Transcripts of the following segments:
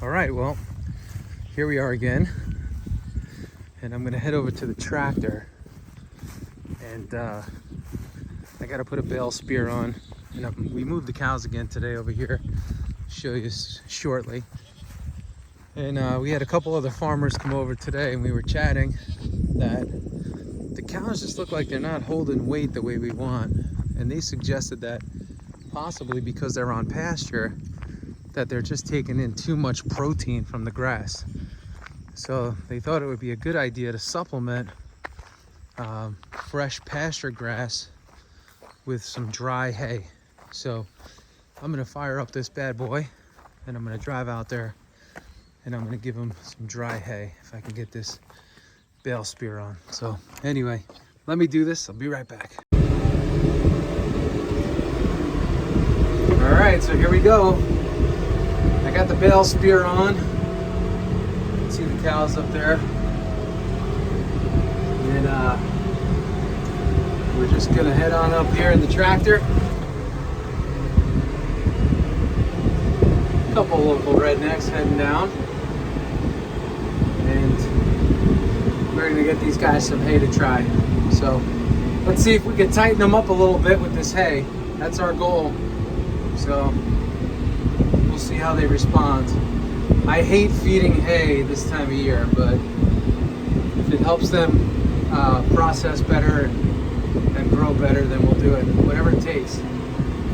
All right, well, here we are again, and I'm gonna head over to the tractor, and I gotta put a bale spear on. We moved the cows again today over here. Show you shortly. And we had a couple other farmers come over today, and we were chatting that the cows just look like they're not holding weight the way we want, and they suggested that possibly because they're on pasture, that they're just taking in too much protein from the grass. So they thought it would be a good idea to supplement fresh pasture grass with some dry hay. So I'm gonna fire up this bad boy, and I'm gonna drive out there, and I'm gonna give them some dry hay if I can get this bale spear on. So anyway, let me do this. I'll be right back. All right, so here we go. I got the bale spear on. You can see the cows up there. And we're just gonna head on up here in the tractor. A couple local rednecks heading down. And we're gonna get these guys some hay to try. So let's see if we can tighten them up a little bit with this hay. That's our goal. So we'll see how they respond. I hate feeding hay this time of year, but if it helps them process better and grow better, then we'll do it. Whatever it takes.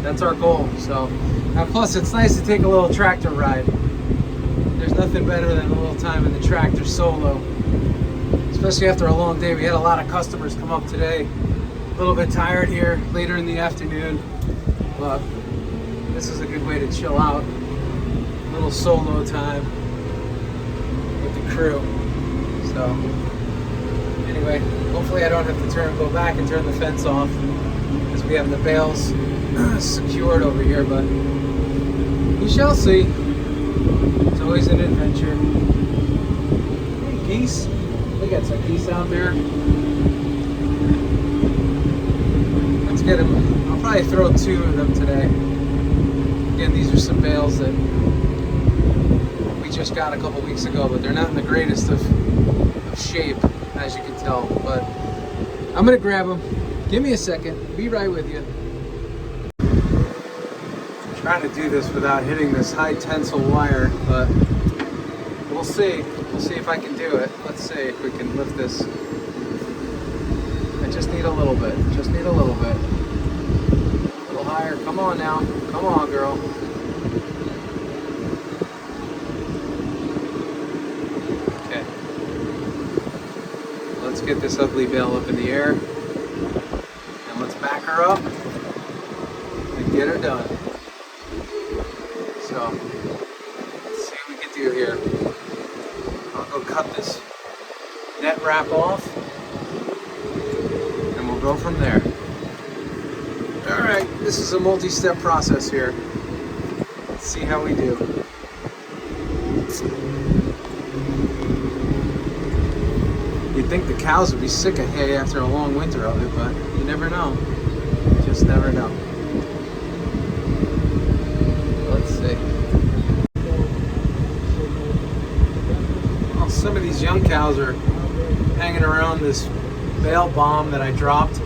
That's our goal. So, and plus it's nice to take a little tractor ride. There's nothing better than a little time in the tractor solo, especially after a long day. We had a lot of customers come up today. A little bit tired here later in the afternoon, but this is a good way to chill out. A little solo time with the crew. So anyway, hopefully I don't have to go back and turn the fence off, because we have the bales secured over here, but we shall see. It's always an adventure. Hey, geese. We got some geese out there. Let's get them. I'll probably throw 2 of them today. Again, these are some bales that we just got a couple weeks ago, but they're not in the greatest of shape, as you can tell. But I'm gonna grab them. Give me a second. Be right with you. I'm trying to do this without hitting this high tensile wire, but we'll see. We'll see if I can do it. Let's see if we can lift this. I just need a little bit. Just need a little bit. A little higher. Come on now. Come on, girl. Okay. Let's get this ugly bale up in the air. And let's back her up and get her done. So, let's see what we can do here. I'll go cut this net wrap off, and we'll go from there. All right, this is a multi-step process here. Let's see how we do. You'd think the cows would be sick of hay after a long winter of it, but you never know. You just never know. Let's see. Well, some of these young cows are hanging around this bale bomb that I dropped.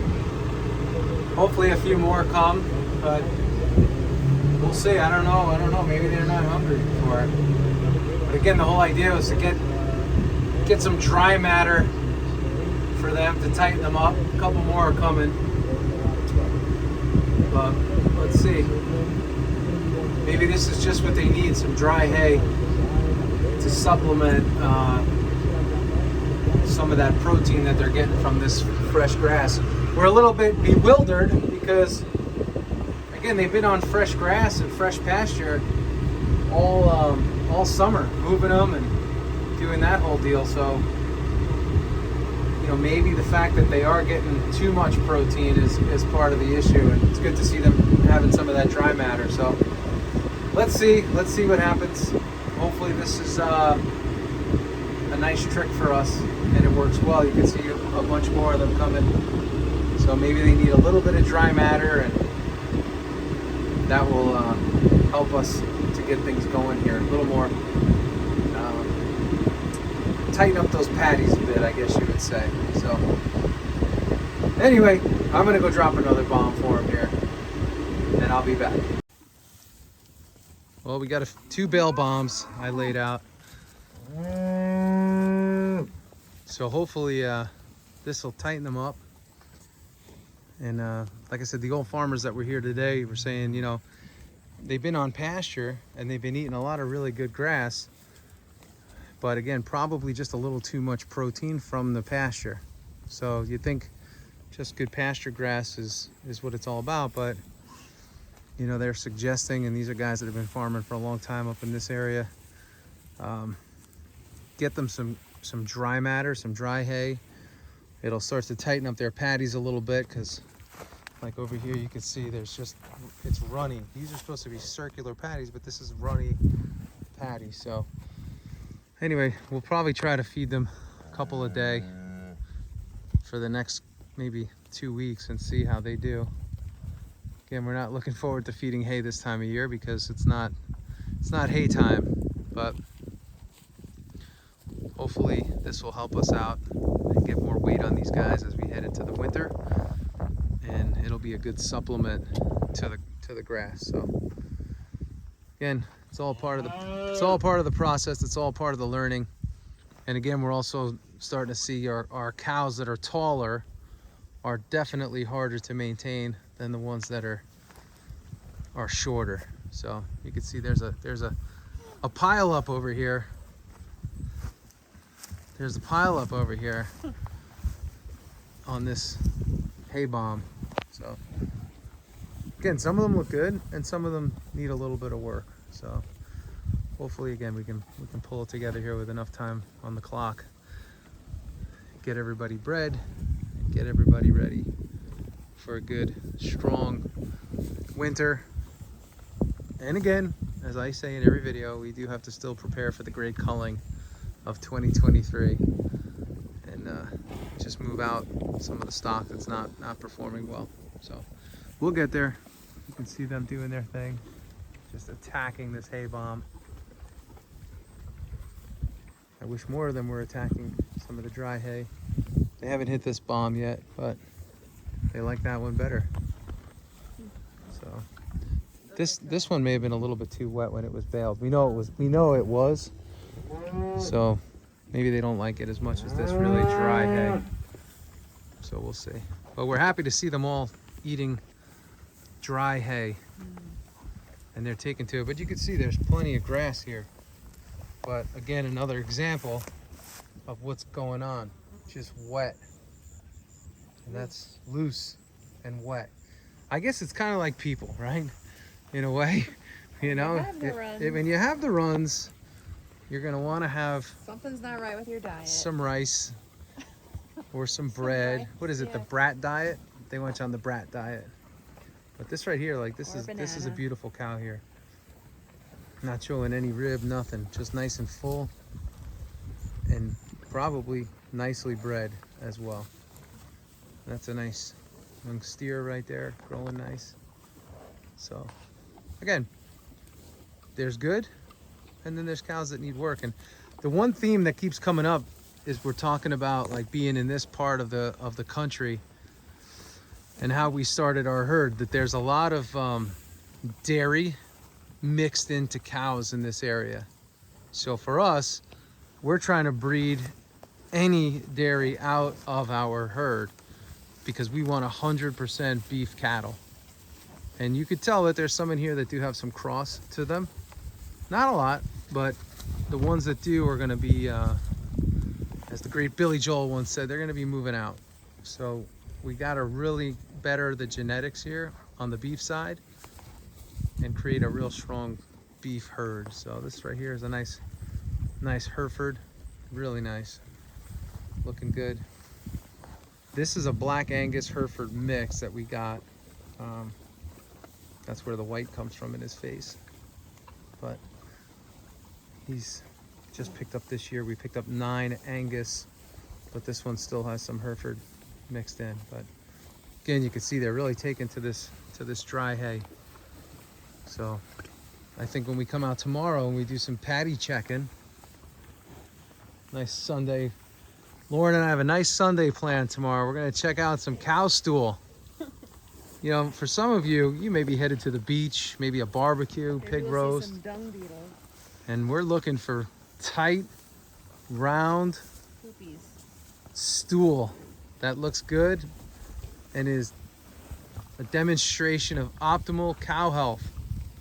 Hopefully a few more come, but we'll see. I don't know. Maybe they're not hungry for it. But again, the whole idea was to get some dry matter for them to tighten them up. A couple more are coming, but let's see. Maybe this is just what they need, some dry hay to supplement some of that protein that they're getting from this fresh grass. We're a little bit bewildered because, again, they've been on fresh grass and fresh pasture all summer, moving them and doing that whole deal. So, you know, maybe the fact that they are getting too much protein is part of the issue, and it's good to see them having some of that dry matter. So let's see what happens. Hopefully this is a nice trick for us and it works well. You can see a bunch more of them coming. So maybe they need a little bit of dry matter, and that will help us to get things going here. A little more tighten up those patties a bit, I guess you would say. So anyway, I'm gonna go drop another bomb for him here, and I'll be back. Well, we got two bale bombs I laid out. So hopefully this will tighten them up. And like I said, the old farmers that were here today were saying, you know, they've been on pasture and they've been eating a lot of really good grass. But again, probably just a little too much protein from the pasture. So you think just good pasture grass is what it's all about, but you know, they're suggesting, and these are guys that have been farming for a long time up in this area, get them some dry matter, some dry hay. It'll start to tighten up their patties a little bit, because like over here you can see it's runny. These are supposed to be circular patties, but this is runny patty. So anyway, we'll probably try to feed them a couple a day for the next maybe 2 weeks and see how they do. Again, we're not looking forward to feeding hay this time of year because it's not hay time, but hopefully this will help us out and get more weight on these guys as we head into the winter, and it'll be a good supplement to the grass. So again, it's all part of the process. It's all part of the learning. And again, we're also starting to see our cows that are taller are definitely harder to maintain than the ones that are shorter. So you can see there's a pile up over here. There's a pile up over here on this hay bomb. So again, some of them look good and some of them need a little bit of work. So hopefully again we can pull it together here with enough time on the clock, get everybody bred, and get everybody ready for a good strong winter. And again, as I say in every video, we do have to still prepare for the great culling of 2023 and just move out some of the stock that's not performing well. So we'll get there. You can see them doing their thing, just attacking this hay bomb. I wish more of them were attacking some of the dry hay. They haven't hit this bomb yet, but they like that one better. So this one may have been a little bit too wet when it was baled. We know it was. So maybe they don't like it as much as this really dry hay. So we'll see. But we're happy to see them all eating dry hay. And they're taking to it. But you can see there's plenty of grass here. But again, another example of what's going on. Just wet. And that's loose and wet. I guess it's kind of like people, right? In a way, you know, when you have the runs, you're going to want to have something's not right with your diet. Some rice or some bread. What is it? Yeah. The brat diet? They want you on the brat diet. But this right here, like this is a beautiful cow here. Not showing any rib, nothing. Just nice and full, and probably nicely bred as well. That's a nice young steer right there, growing nice. So again, there's good, and then there's cows that need work. And the one theme that keeps coming up is we're talking about like being in this part of the country and how we started our herd, that there's a lot of dairy mixed into cows in this area. So for us, we're trying to breed any dairy out of our herd because we want 100% beef cattle. And you could tell that there's some in here that do have some cross to them. Not a lot, but the ones that do are gonna be, as the great Billy Joel once said, they're gonna be moving out. So we gotta really better the genetics here on the beef side and create a real strong beef herd. So this right here is a nice Hereford, really nice, looking good. This is a Black Angus Hereford mix that we got. That's where the white comes from in his face. But he's just picked up this year. We picked up 9 Angus, but this one still has some Hereford mixed in. But again, you can see they're really taken to this dry hay. So I think when we come out tomorrow and we do some patty checking, Nice Sunday. Lauren and I have a nice Sunday plan tomorrow. We're gonna check out some cow stool. You know, for some of you, you may be headed to the beach, maybe a barbecue, Maybe pig we'll roast. see some dung beetle. And we're looking for tight, round Poopies. stool that looks good and is a demonstration of optimal cow health.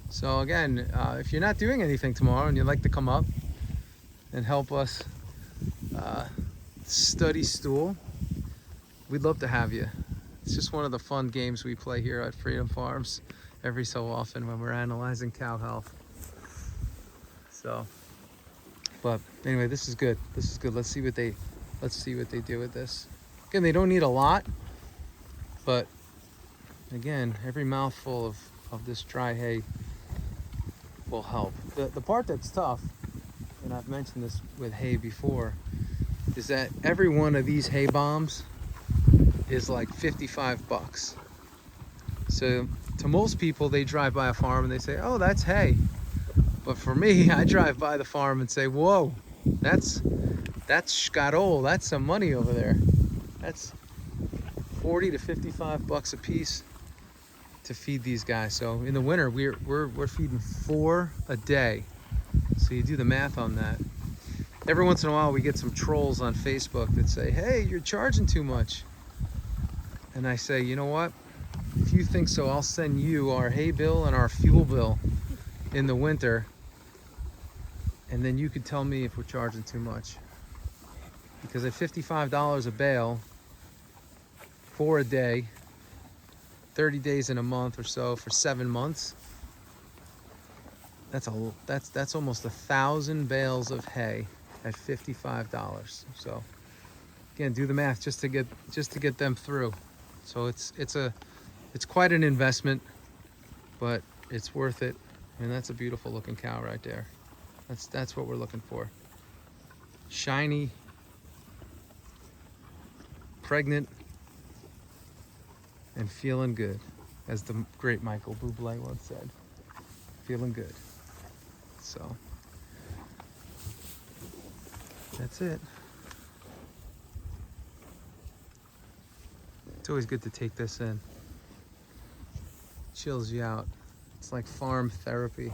So again, if you're not doing anything tomorrow and you'd like to come up and help us study stool, we'd love to have you. It's just one of the fun games we play here at Freedom Farms every so often when we're analyzing cow health. So, but anyway, this is good. This is good. Let's see what they do with this. Again, they don't need a lot, but again, every mouthful of this dry hay will help. The part that's tough, and I've mentioned this with hay before, is that every one of these hay bombs is like 55 bucks. So to most people, they drive by a farm and they say, oh, that's hay. But for me, I drive by the farm and say, whoa, that's Scotol, that's some money over there. That's 40 to 55 bucks a piece to feed these guys. So in the winter, we're feeding 4 a day. So you do the math on that. Every once in a while, we get some trolls on Facebook that say, hey, you're charging too much. And I say, you know what? If you think so, I'll send you our hay bill and our fuel bill in the winter. And then you could tell me if we're charging too much. Because at $55 a bale, 4 a day, 30 days in a month or so for 7 months, that's almost 1,000 bales of hay at $55. So again, do the math just to get them through. So it's quite an investment, but it's worth it. And that's a beautiful looking cow right there. That's what we're looking for. Shiny, pregnant, and feeling good, as the great Michael Bublé once said. Feeling good. So that's it. It's always good to take this in. Chills you out. It's like farm therapy.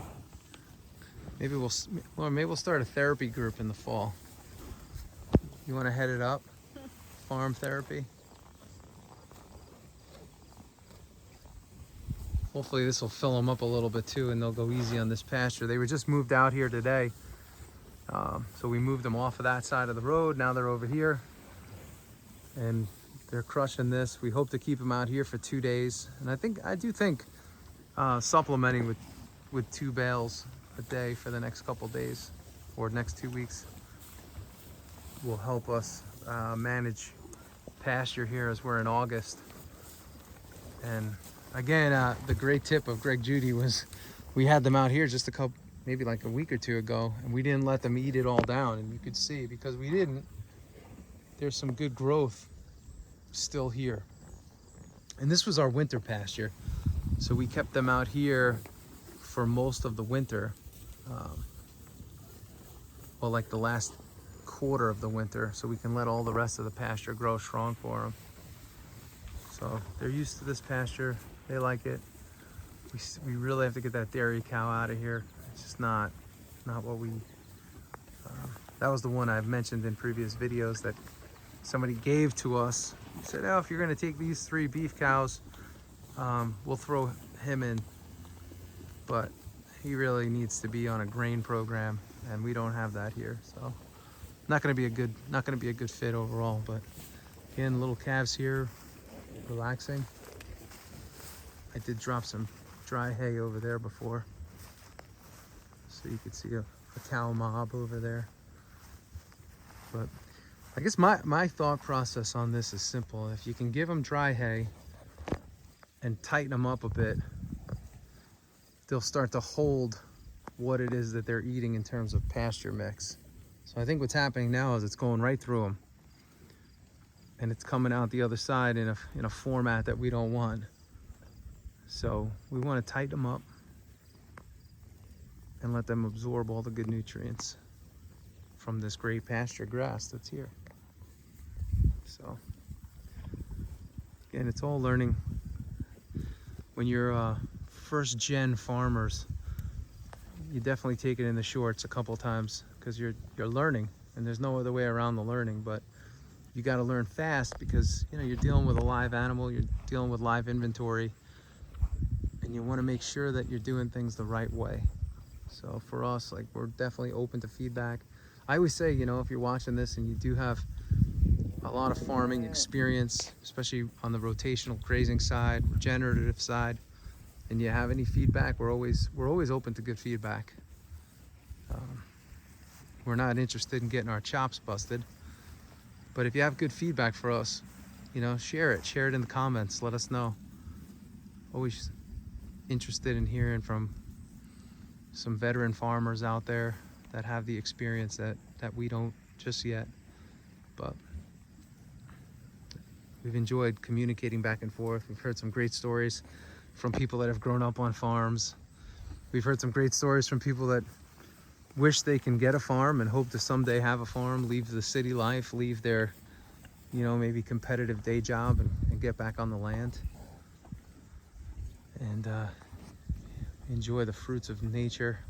Maybe we'll start a therapy group in the fall. You want to head it up? Farm therapy. Hopefully this will fill them up a little bit too, and they'll go easy on this pasture. They were just moved out here today. So we moved them off of that side of the road. Now they're over here and they're crushing this. We hope to keep them out here for 2 days. And I do think supplementing with 2 bales a day for the next couple days or next 2 weeks will help us manage pasture here as we're in August. And again, the great tip of Greg Judy was we had them out here just maybe like a week or 2 ago, and we didn't let them eat it all down. And you could see, because we didn't, there's some good growth still here. And this was our winter pasture. So we kept them out here for most of the winter. Well, like the last quarter of the winter, so we can let all the rest of the pasture grow strong for them. So they're used to this pasture. They like it. We really have to get that dairy cow out of here. It's just not what we... that was the one I've mentioned in previous videos that somebody gave to us. He said, oh, if you're going to take these 3 beef cows, we'll throw him in. But he really needs to be on a grain program, and we don't have that here. So not going to be a good fit overall. But again, little calves here, relaxing. I did drop some dry hay over there before, so you could see a cow mob over there. But I guess my thought process on this is simple. If you can give them dry hay and tighten them up a bit, they'll start to hold what it is that they're eating in terms of pasture mix. So I think what's happening now is it's going right through them, and it's coming out the other side in a format that we don't want. So we want to tighten them up and let them absorb all the good nutrients from this great pasture grass that's here. So again, it's all learning. When you're first gen farmers, you definitely take it in the shorts a couple times because you're learning, and there's no other way around the learning. But you got to learn fast because you're dealing with a live animal, you're dealing with live inventory, and you want to make sure that you're doing things the right way. So for us, like, we're definitely open to feedback. I always say, if you're watching this and you do have a lot of farming experience, especially on the rotational grazing side, regenerative side, and you have any feedback, we're always open to good feedback. We're not interested in getting our chops busted, but if you have good feedback for us, share it in the comments. Let us know. Always interested in hearing from some veteran farmers out there that have the experience that we don't just yet. But we've enjoyed communicating back and forth. We've heard some great stories from people that have grown up on farms. We've heard some great stories from people that wish they can get a farm and hope to someday have a farm, leave the city life, leave their, maybe competitive day job and get back on the land and enjoy the fruits of nature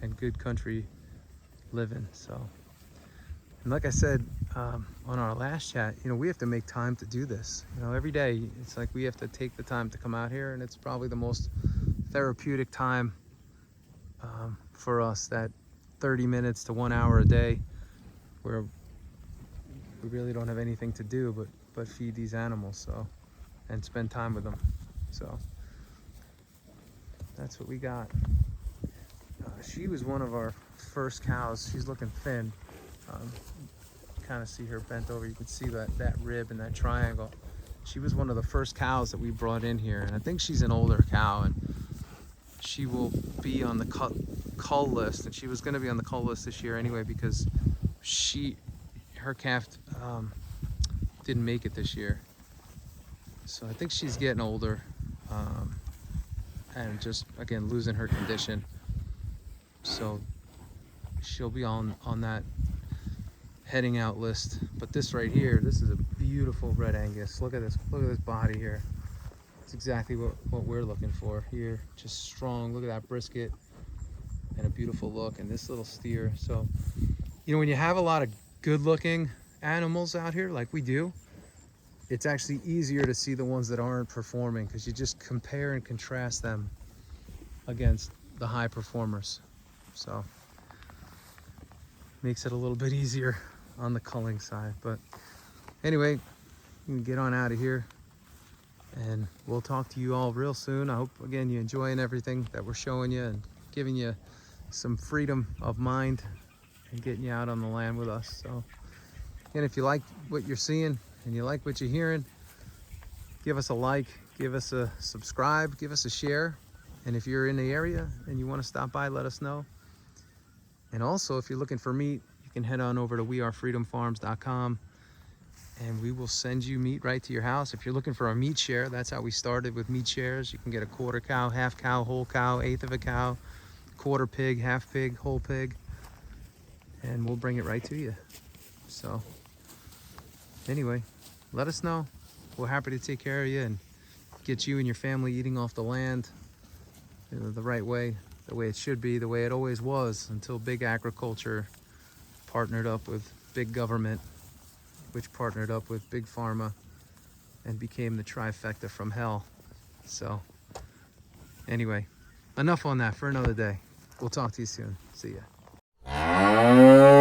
and good country living. So, and like I said on our last chat, we have to make time to do this. Every day it's like we have to take the time to come out here, and it's probably the most therapeutic time for us, that 30 minutes to 1 hour a day where we really don't have anything to do but feed these animals, and spend time with them. So that's what we got. She was one of our first cows. She's looking thin. Kind of see her bent over. You can see that rib and that triangle. She was one of the first cows that we brought in here, and I think she's an older cow, and she will be on the cull list, and she was going to be on the cull list this year anyway because her calf didn't make it this year. So I think she's getting older, and just again losing her condition. So she'll be on that heading out list. But this right here, this is a beautiful red Angus. Look at this body here. It's exactly what we're looking for here. Just strong. Look at that brisket and a beautiful look, and this little steer. So when you have a lot of good looking animals out here like we do, it's actually easier to see the ones that aren't performing because you just compare and contrast them against the high performers. So makes it a little bit easier on the culling side. But anyway, we can get on out of here, and we'll talk to you all real soon. I hope again you're enjoying everything that we're showing you and giving you some freedom of mind and getting you out on the land with us. So again, if you like what you're seeing and you like what you're hearing, give us a like, give us a subscribe, give us a share. And if you're in the area and you want to stop by, let us know. And also, if you're looking for meat, you can head on over to wearefreedomfarms.com, and we will send you meat right to your house. If you're looking for a meat share, that's how we started with meat shares. You can get a quarter cow, half cow, whole cow, eighth of a cow, quarter pig, half pig, whole pig, and we'll bring it right to you. So anyway, let us know. We're happy to take care of you and get you and your family eating off the land the right way, the way it should be, the way it always was, until big agriculture partnered up with big government, which partnered up with big pharma and became the trifecta from hell. So anyway, enough on that for another day. We'll talk to you soon. See ya.